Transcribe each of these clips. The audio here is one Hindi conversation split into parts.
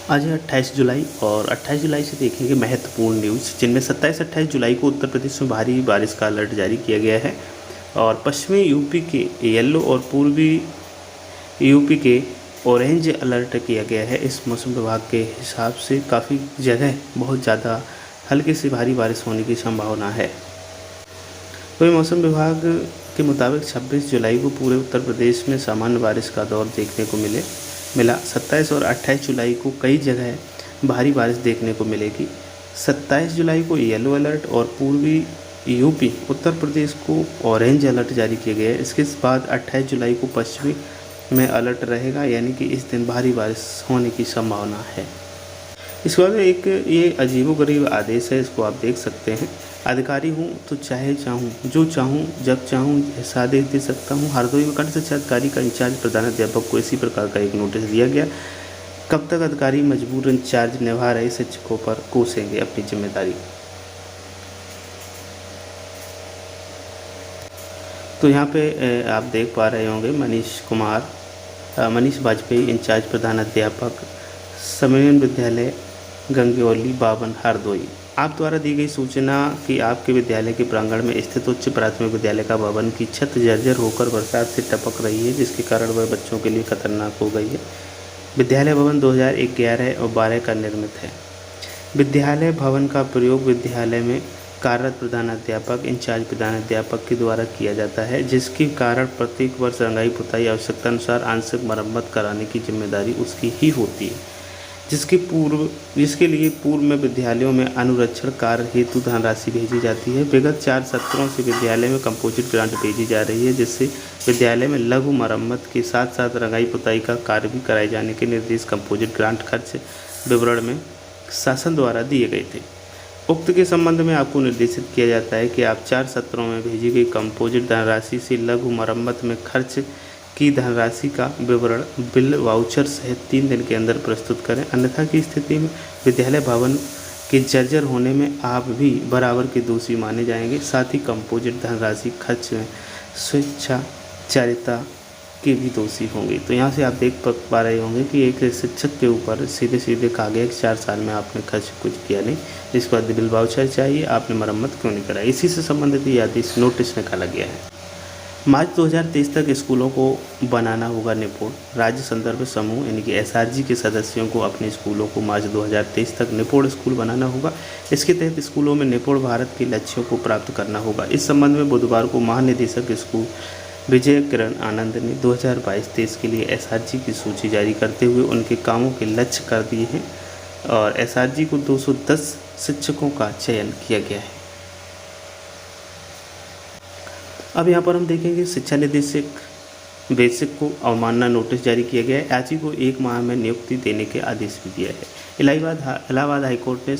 आज है 28 जुलाई और 28 जुलाई से देखेंगे महत्वपूर्ण न्यूज़, जिनमें 27-28 जुलाई को उत्तर प्रदेश में भारी बारिश का अलर्ट जारी किया गया है और पश्चिमी यूपी के येलो और पूर्वी यूपी के ऑरेंज अलर्ट किया गया है। इस मौसम विभाग के हिसाब से काफ़ी जगह बहुत ज़्यादा हल्की से भारी बारिश होने की संभावना है। वही मौसम विभाग के मुताबिक 26 जुलाई को पूरे उत्तर प्रदेश में सामान्य बारिश का दौर देखने को मिला। 27 और 28 जुलाई को कई जगह भारी बारिश देखने को मिलेगी। 27 जुलाई को येलो अलर्ट और पूर्वी यूपी उत्तर प्रदेश को ऑरेंज अलर्ट जारी किया गया है। इसके बाद 28 जुलाई को पश्चिमी में अलर्ट रहेगा, यानी कि इस दिन भारी बारिश होने की संभावना है। इसके बाद एक ये अजीबोगरीब आदेश है, इसको आप देख सकते हैं। अधिकारी हूँ तो चाहे चाहूँ, जो चाहूँ जब चाहूँ ऐसा आदेश दे सकता हूँ। हरदोई में खंड शिक्षा अधिकारी का इंचार्ज प्रधानाध्यापक को इसी प्रकार का एक नोटिस दिया गया। कब तक अधिकारी मजबूर इंचार्ज निभा रहे शिक्षकों पर कोसेंगे अपनी जिम्मेदारी। तो यहाँ पे आप देख पा रहे होंगे मनीष वाजपेयी इंचार्ज प्रधानाध्यापक सम्मेलन विद्यालय गंगेौली 52 हरदोई। आप द्वारा दी गई सूचना कि आपके विद्यालय के प्रांगण में स्थित उच्च प्राथमिक विद्यालय का भवन की छत जर्जर होकर बरसात से टपक रही है, जिसके कारण वह बच्चों के लिए खतरनाक हो गई है। विद्यालय भवन 2011 और 12 का निर्मित है। विद्यालय भवन का प्रयोग विद्यालय में कार्यरत प्रधानाध्यापक इंचार्ज प्रधानाध्यापक के द्वारा किया जाता है, जिसके कारण प्रत्येक वर्ष रंगाई पुताई आवश्यकता अनुसार आंशिक मरम्मत कराने की जिम्मेदारी उसकी ही होती है। जिसके लिए पूर्व में विद्यालयों में अनुरक्षण कार्य हेतु धनराशि भेजी जाती है। विगत 4 सत्रों से विद्यालय में कंपोजिट ग्रांट भेजी जा रही है, जिससे विद्यालय में लघु मरम्मत के साथ साथ रंगाई पुताई का कार्य भी कराए जाने के निर्देश कंपोजिट ग्रांट खर्च विवरण में शासन द्वारा दिए गए थे। उक्त के संबंध में आपको निर्देशित किया जाता है कि आप 4 सत्रों में भेजी गई कंपोजिट धनराशि से लघु मरम्मत में खर्च की धनराशि का विवरण बिल वाउचर सहित 3 दिन के अंदर प्रस्तुत करें। अन्यथा की स्थिति में विद्यालय भवन के जर्जर होने में आप भी बराबर के दोषी माने जाएंगे। साथ ही कंपोजिट धनराशि खर्च में स्वेच्छाचारिता के भी दोषी होंगे। तो यहाँ से आप देख पा रहे होंगे कि एक शिक्षक के ऊपर सीधे कहा गया कि 4 साल में आपने खर्च कुछ किया नहीं, जिसके बाद बिल वाउचर चाहिए, आपने मरम्मत क्यों नहीं कराई। इसी से संबंधित ये आदेश नोटिस निकाला गया है। मार्च 2023 तक स्कूलों को बनाना होगा निपुण। राज्य संदर्भ समूह यानी कि एसआरजी के सदस्यों को अपने स्कूलों को मार्च 2023 तक निपुण स्कूल बनाना होगा। इसके तहत स्कूलों में निपुण भारत के लक्ष्यों को प्राप्त करना होगा। इस संबंध में बुधवार को महानिदेशक स्कूल विजय किरण आनंद ने 2022-23 के लिए एसआरजी की सूची जारी करते हुए उनके कामों के लक्ष्य कर दिए हैं और एसआरजी को 210 शिक्षकों का चयन किया गया है। अब यहाँ पर हम देखेंगे शिक्षा निदेशक बेसिक को अवमानना नोटिस जारी किया गया है। आजी को 1 माह में नियुक्ति देने के आदेश भी दिया है। इलाहाबाद हाईकोर्ट ने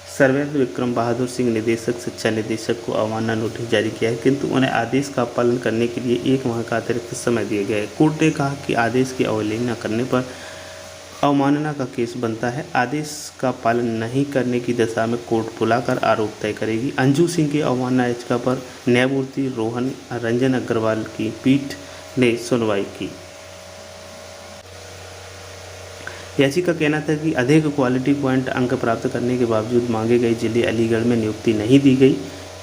सर्वेंद्र विक्रम बहादुर सिंह निदेशक शिक्षा निदेशक को अवमानना नोटिस जारी किया है, किंतु उन्हें आदेश का पालन करने के लिए 1 माह का अतिरिक्त समय दिया गया है। कोर्ट ने कहा कि आदेश की अवहेलना करने पर अवमानना का केस बनता है। आदेश का पालन नहीं करने की दशा में कोर्ट बुलाकर आरोप तय करेगी। अंजू सिंह की अवमानना याचिका पर न्यायमूर्ति रोहन रंजन अग्रवाल की पीठ ने सुनवाई की। याचिका का कहना था कि अधिक क्वालिटी पॉइंट अंक प्राप्त करने के बावजूद मांगे गए जिले अलीगढ़ में नियुक्ति नहीं दी गई,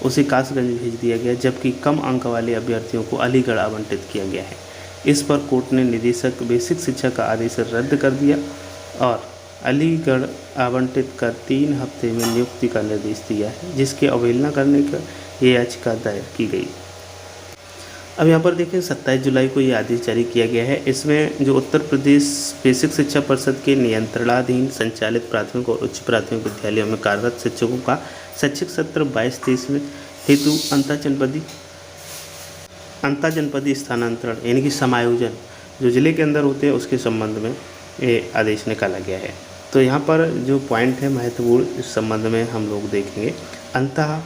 उसे कासगंज भेज दिया गया, जबकि कम अंक वाले अभ्यर्थियों को अलीगढ़ आवंटित किया गया है। इस पर कोर्ट ने निदेशक बेसिक शिक्षा का आदेश रद्द कर दिया और अलीगढ़ आवंटित कर 3 हफ्ते में नियुक्ति का निर्देश दिया है, जिसकी अवहेलना करने का ये याचिका दायर की गई। अब यहाँ पर देखें 27 जुलाई को ये आदेश जारी किया गया है। इसमें जो उत्तर प्रदेश बेसिक शिक्षा परिषद के नियंत्रणाधीन संचालित प्राथमिक और उच्च प्राथमिक विद्यालयों में कार्यरत शिक्षकों का शैक्षिक सत्र 22-23 में हेतु अंतर्जनपदीय स्थानांतरण यानी कि समायोजन जो ज़िले के अंदर होते हैं उसके संबंध में ये आदेश निकाला गया है। तो यहाँ पर जो पॉइंट है महत्वपूर्ण, इस संबंध में हम लोग देखेंगे अंतः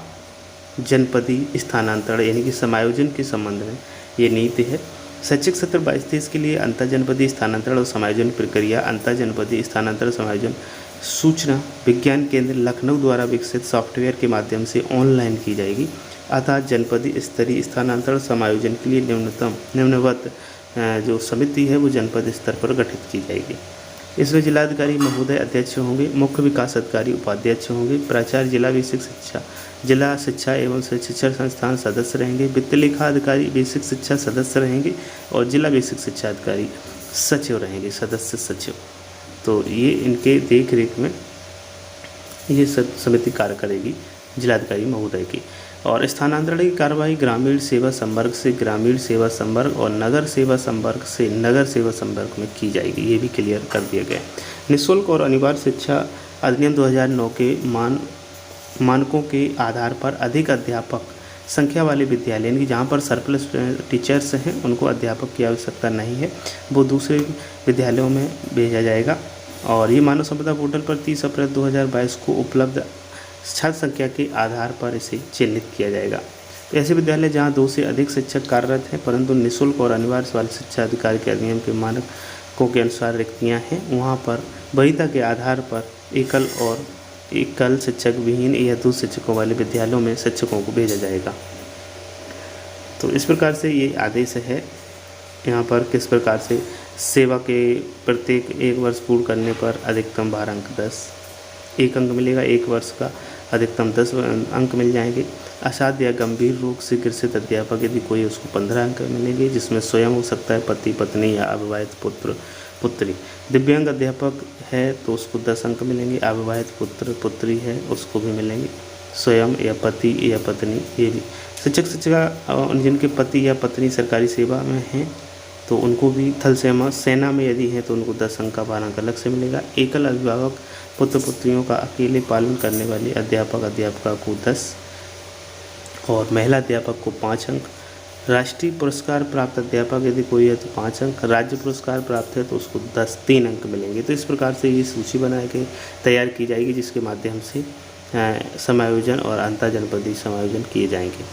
जनपदीय स्थानांतरण यानी कि समायोजन के संबंध में ये नीति है। शैक्षिक सत्र 22-23 के लिए अंतर्जनपदीय स्थानांतरण और समायोजन प्रक्रिया अंतर्जनपदीय स्थानांतरण समायोजन सूचना विज्ञान केंद्र लखनऊ द्वारा विकसित सॉफ्टवेयर के माध्यम से ऑनलाइन की जाएगी। अतः जनपदीय स्तरीय स्थानांतरण समायोजन के लिए निम्नवत जो समिति है वो जनपद स्तर पर गठित की जाएगी। इसमें जिलाधिकारी महोदय अध्यक्ष होंगे, मुख्य विकास अधिकारी उपाध्यक्ष होंगे, प्राचार्य जिला बेसिक शिक्षा, जिला शिक्षा एवं शिक्षण संस्थान सदस्य रहेंगे, वित्त लेखा अधिकारी बेसिक शिक्षा सदस्य रहेंगे और जिला बेसिक शिक्षा अधिकारी सचिव रहेंगे, सदस्य सचिव। तो ये इनके देख रेख में ये समिति कार्य करेगी जिलाधिकारी महोदय की। और स्थानांतरण की कार्रवाई ग्रामीण सेवा संवर्ग से ग्रामीण सेवा संवर्ग और नगर सेवा संवर्ग से नगर सेवा संवर्ग में की जाएगी, ये भी क्लियर कर दिया गया है। निःशुल्क और अनिवार्य शिक्षा अधिनियम 2009 के मानकों के आधार पर अधिक अध्यापक संख्या वाले विद्यालय, यानी जहाँ पर सरप्लस टीचर्स हैं उनको अध्यापक की आवश्यकता नहीं है, वो दूसरे विद्यालयों में भेजा जाएगा। और ये मानव संपदा पोर्टल पर 30 अप्रैल 2022 को उपलब्ध छात्र संख्या के आधार पर इसे चिन्हित किया जाएगा। ऐसे विद्यालय जहां 2 से अधिक शिक्षक कार्यरत हैं परंतु निःशुल्क और अनिवार्य वाले शिक्षा अधिकार के अधिनियम के मानकों के अनुसार रिक्तियां हैं, वहां पर वरीयता के आधार पर एकल शिक्षक विहीन या 2 शिक्षकों वाले विद्यालयों में शिक्षकों को भेजा जाएगा। तो इस प्रकार से ये आदेश है। यहाँ पर किस प्रकार से सेवा के प्रत्येक 1 वर्ष पूर्ण करने पर अधिकतम 12 अंक 1 अंक मिलेगा, 1 वर्ष का अधिकतम 10 अंक मिल जाएंगे। असाध्य या गंभीर रोग से ग्रसित अध्यापक यदि कोई उसको 15 अंक मिलेंगे, जिसमें स्वयं हो सकता है, पति पत्नी या अविवाहित पुत्र पुत्री। दिव्यांग अध्यापक है तो उसको 10 अंक मिलेंगे, अविवाहित पुत्र पुत्री है उसको भी मिलेंगे, स्वयं या पति या पत्नी ये भी। शिक्षक शिक्षिका जिनके पति या पत्नी सरकारी सेवा में हैं तो उनको भी थल सेना में यदि हैं तो उनको 10 अंक का 12 अंक अलग से मिलेगा। एकल अभिभावक पुत्र पुत्रियों का अकेले पालन करने वाले अध्यापक अध्यापिका को 10 और महिला अध्यापक को 5 अंक। राष्ट्रीय पुरस्कार प्राप्त अध्यापक यदि कोई है तो 5 अंक, राज्य पुरस्कार प्राप्त है तो उसको 3 अंक मिलेंगे। तो इस प्रकार से ये सूची बनाई गई तैयार की जाएगी जिसके माध्यम से समायोजन और अंतर जनपदीय समायोजन किए जाएंगे।